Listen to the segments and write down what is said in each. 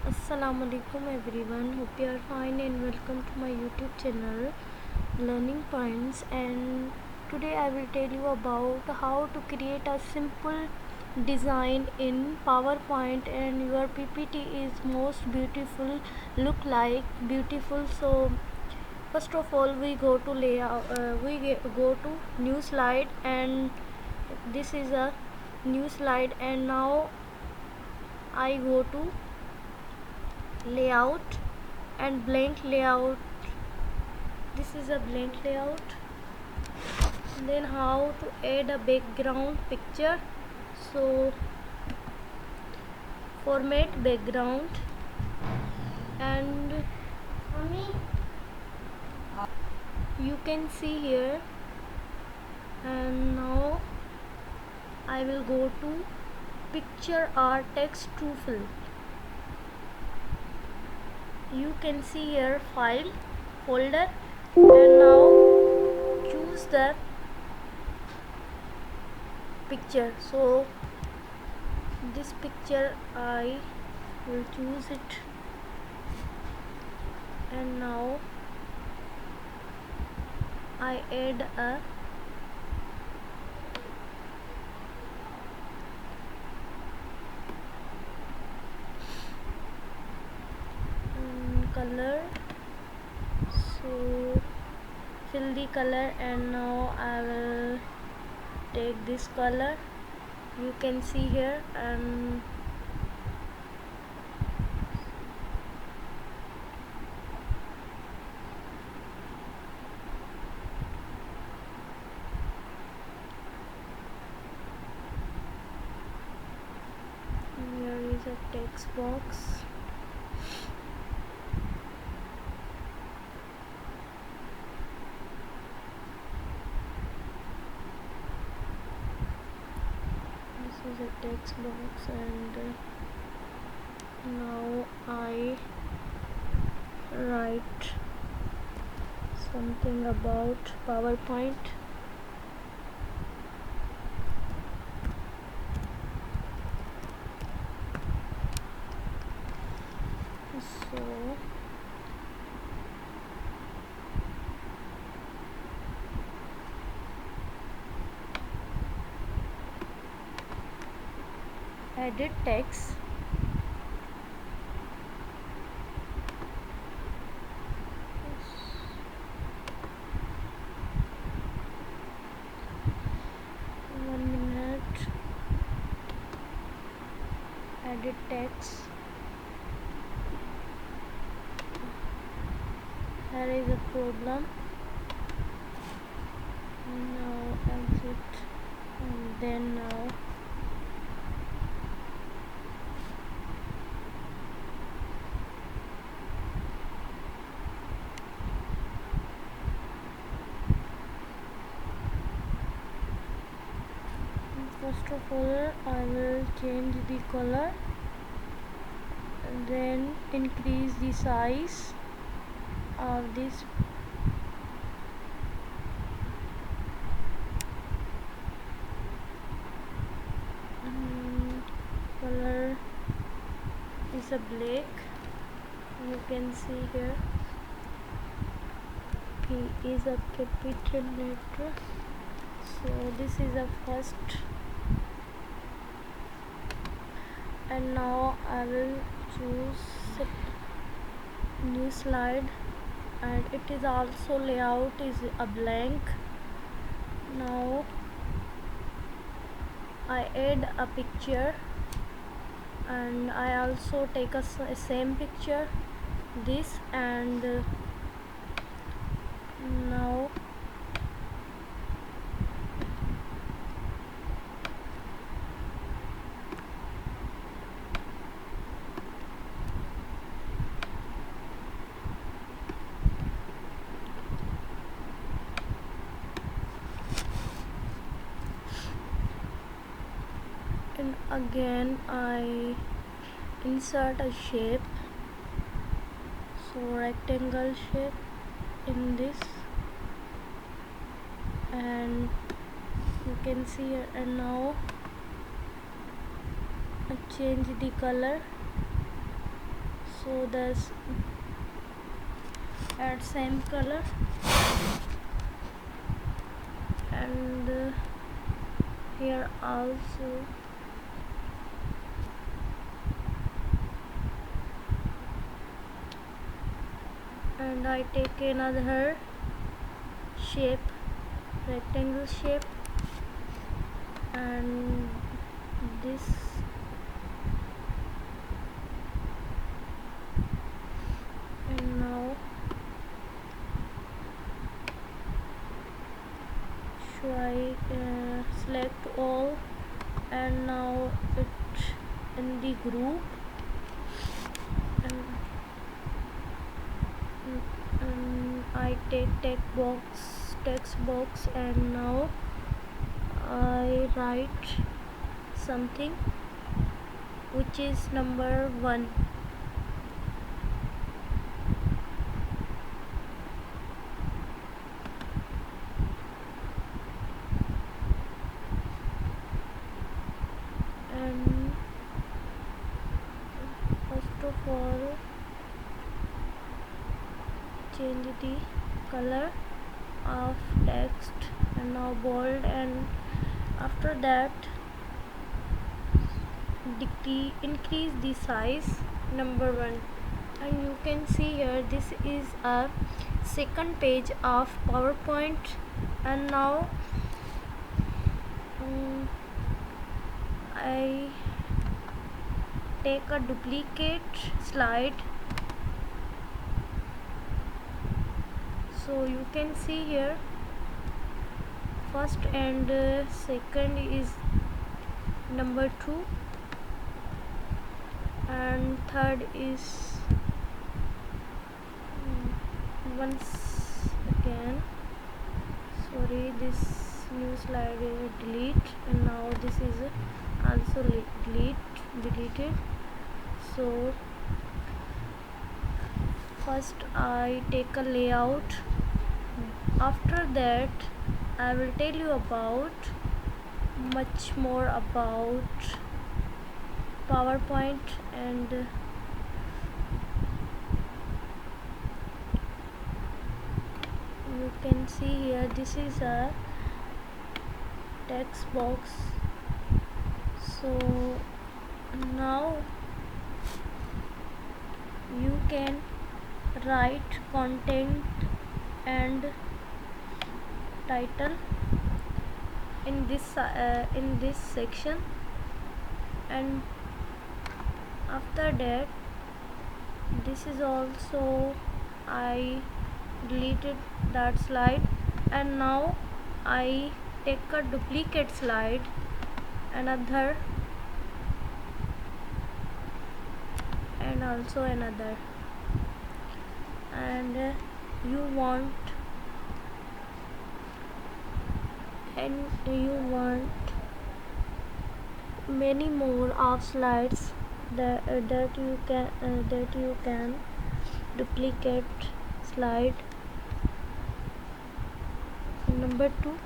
Assalamu alaikum everyone, hope you are fine and welcome to my YouTube channel Learning Points. And today I will tell you about how to create a simple design in PowerPoint and your PPT is most beautiful, look like beautiful. So first of all we go to layout, go to new slide, and this is a new slide. And now I go to layout and blank layout. This is a blank layout. Then how to add a background picture. So format background, and you can see here. And now I will go to picture or text to fill. You can see here file folder, and now choose the picture. So this picture I will choose it, and now I add a color. So fill the color, and now I will take this color. You can see here, and here is a text box. This is a text box, and now I write something about PowerPoint. So edit text. One minute. Edit text. Here is a problem. Now exit, and then now first of all I will change the color, and then increase the size of this color is a black. You can see here P is a capital letter. So this is a first, and now I will choose new slide, and it is also layout is a blank. Now I add a picture, and I also take a same picture this, and now and again I insert a shape, so rectangle shape in this, and you can see here. And now I change the color so this add same color, and here also, and I take another shape, rectangle shape, and this, and now so I select all, and now it in the group, and, I take text box, and now I write something which is number 1. And first of all, change the color of text, and now bold, and after that increase the size number 1. And you can see here this is a second page of PowerPoint. And now I take a duplicate slide, so you can see here first and second is number 2, and third is once again, sorry, this new slide is delete, and now this is also deleted. So first I take a layout. After that I will tell you about much more about PowerPoint. And you can see here this is a text box. So now you can write content and title in this section, and after that this is also I deleted that slide, and now I take a duplicate slide, another, and also another, and you want many more of slides that you can duplicate slide number 2,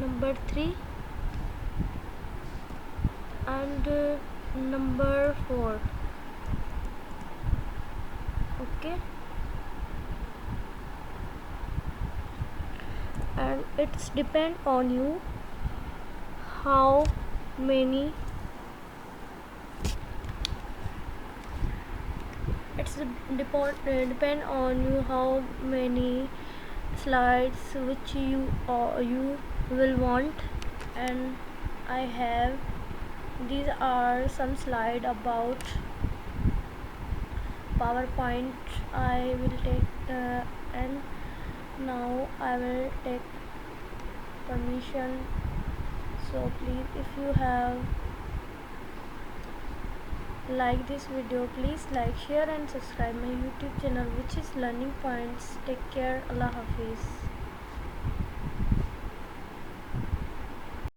number 3, and number 4. Okay, and it's depend on you how many, it's depend on you how many slides which you will want. And I have, these are some slide about PowerPoint I will take, and now I will take permission. So please, if you have like this video, please like, share and subscribe my YouTube channel which is Learning Points. Take care. Allah Hafiz.